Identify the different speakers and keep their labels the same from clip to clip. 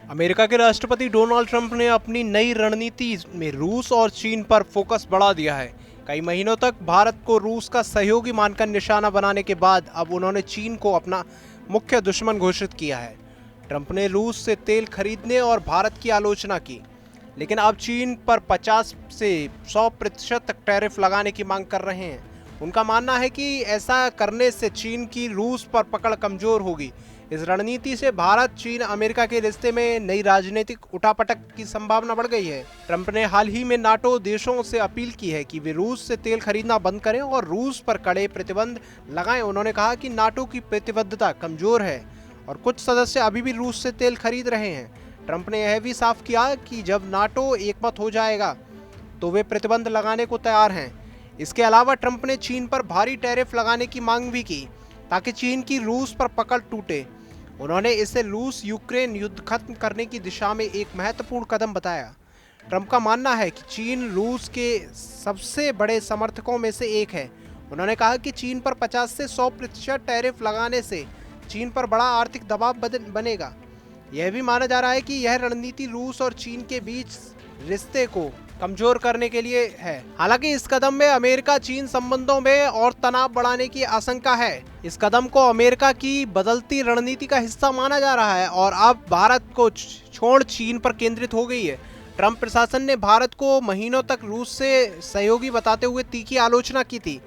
Speaker 1: America के राष्ट्रपति Donald Trump ने अपनी नई रणनीति में रूस और चीन पर फोकस बढ़ा दिया है। कई महीनों तक भारत को रूस का सहयोगी मानकर निशाना बनाने के बाद अब उन्होंने चीन को अपना मुख्य दुश्मन घोषित किया है। ट्रंप ने रूस से तेल खरीदने और भारत की आलोचना की, लेकिन अब चीन पर 50 से 100% तक टैरिफ लगाने की मांग कर रहे हैं। उनका मानना है कि ऐसा करने से चीन की रूस पर पकड़ कमजोर होगी। इस रणनीति से भारत चीन अमेरिका के रिश्ते में नई राजनीतिक उठापटक की संभावना बढ़ गई है। ट्रंप ने हाल ही में नाटो देशों से अपील की है कि वे रूस से तेल खरीदना बंद करें और रूस पर कड़े प्रतिबंध लगाएं। उन्होंने कहा कि नाटो की प्रतिबद्धता कमजोर है और कुछ सदस्य अभी भी रूस से तेल खरीद रहे हैं। ट्रंप ने यह भी साफ किया कि जब नाटो एकमत हो जाएगा तो वे प्रतिबंध लगाने को तैयार हैं। इसके अलावा ट्रंप ने चीन पर भारी टैरिफ लगाने की मांग भी की ताकि चीन की रूस पर पकड़ टूटे। उन्होंने इसे रूस यूक्रेन युद्ध खत्म करने की दिशा में एक महत्वपूर्ण कदम बताया। ट्रंप का मानना है कि चीन रूस के सबसे बड़े समर्थकों में से एक है। उन्होंने कहा कि चीन पर 50 से 100% टैरिफ लगाने से चीन पर बड़ा आर्थिक दबाव बनेगा। यह भी माना जा रहा है कि यह रणनीति रूस और चीन के बीच रिश्ते को कमजोर करने के लिए है। हालांकि इस कदम में अमेरिका चीन संबंधों में और तनाव बढ़ाने की आशंका है। इस कदम को अमेरिका की बदलती रणनीति का हिस्सा माना जा रहा है और अब भारत को छोड़ चीन पर केंद्रित हो गई है। ट्रंप प्रशासन ने भारत को महीनों तक रूस से सहयोगी बताते हुए तीखी आलोचना की थी।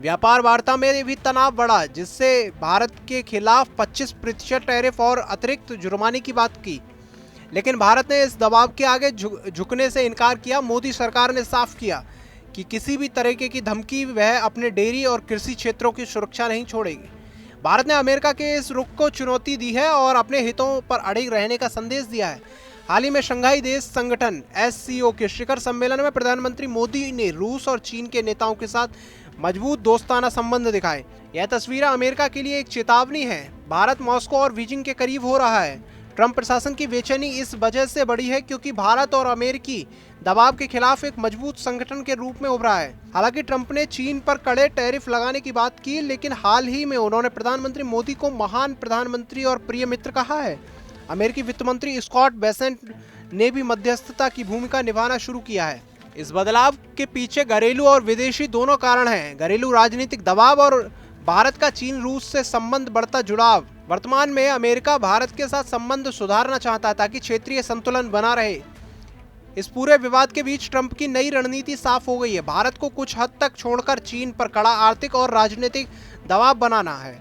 Speaker 1: व्यापार वार्ता में भी तनाव बढ़ा, जिससे भारत के खिलाफ 25% टैरिफ और अतिरिक्त जुर्माने की बात की, लेकिन भारत ने इस दबाव के आगे झुकने से इनकार किया। मोदी सरकार ने साफ किया कि किसी भी तरीके की धमकी वह अपने डेयरी और कृषि क्षेत्रों की सुरक्षा नहीं छोड़ेगी। भारत ने अमेरिका के इस रुख को चुनौती दी है और अपने हितों पर अड़िग रहने का संदेश दिया है। हाल ही में शंघाई देश संगठन SCO के शिखर सम्मेलन में प्रधानमंत्री मोदी ने रूस और चीन के नेताओं के साथ मजबूत दोस्ताना संबंध दिखाए। यह तस्वीरें अमेरिका के लिए एक चेतावनी है। भारत मॉस्को और बीजिंग के करीब हो रहा है। ट्रंप प्रशासन की बेचैनी इस वजह से बढ़ी है क्योंकि भारत और अमेरिकी दबाव के खिलाफ एक मजबूत संगठन के रूप में उभरा है। हालांकि ट्रंप ने चीन पर कड़े टैरिफ लगाने की बात की, लेकिन हाल ही में उन्होंने प्रधानमंत्री मोदी को महान प्रधानमंत्री और प्रिय मित्र कहा है। अमेरिकी वित्त मंत्री स्कॉट बेसेंट ने भी मध्यस्थता की भूमिका निभाना शुरू किया है। इस बदलाव के पीछे घरेलू और विदेशी दोनों कारण हैं। घरेलू राजनीतिक दबाव और भारत का चीन रूस से संबंध बढ़ता जुड़ाव। वर्तमान में अमेरिका भारत के साथ संबंध सुधारना चाहता है ताकि क्षेत्रीय संतुलन बना रहे। इस पूरे विवाद के बीच ट्रंप की नई रणनीति साफ हो गई है। भारत को कुछ हद तक छोड़कर चीन पर कड़ा आर्थिक और राजनीतिक दबाव बनाना है।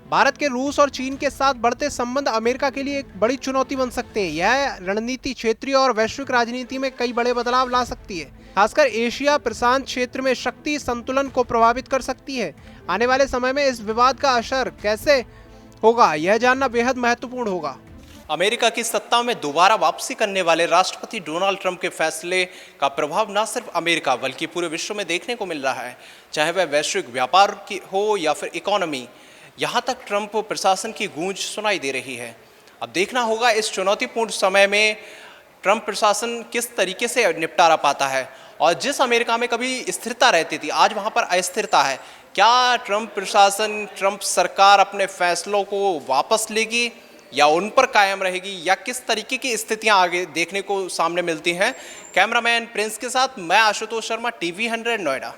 Speaker 1: भारत के रूस और चीन के साथ बढ़ते संबंध अमेरिका के लिए एक बड़ी चुनौती बन सकते हैं। यह रणनीति क्षेत्रीय और वैश्विक राजनीति में कई बड़े बदलाव ला सकती है, खासकर एशिया प्रशांत क्षेत्र में शक्ति संतुलन को प्रभावित कर सकती है। आने वाले समय में इस विवाद का असर कैसे होगा, यह जानना बेहद महत्वपूर्ण होगा।
Speaker 2: अमेरिका की सत्ता में दोबारा वापसी करने वाले राष्ट्रपति डोनाल्ड ट्रंप के फैसले का प्रभाव न सिर्फ अमेरिका बल्कि पूरे विश्व में देखने को मिल रहा है, चाहे वह वैश्विक व्यापार की हो या फिर इकोनॉमी। यहाँ तक ट्रंप प्रशासन की गूंज सुनाई दे रही है। अब देखना होगा इस चुनौतीपूर्ण समय में ट्रंप प्रशासन किस तरीके से निपटारा पाता है। और जिस अमेरिका में कभी स्थिरता रहती थी, आज वहाँ पर अस्थिरता है। क्या ट्रंप प्रशासन, ट्रंप सरकार अपने फैसलों को वापस लेगी या उन पर कायम रहेगी, या किस तरीके की स्थितियां आगे देखने को सामने मिलती हैं? कैमरामैन प्रिंस के साथ मैं आशुतोष शर्मा, TV 100 नोएडा।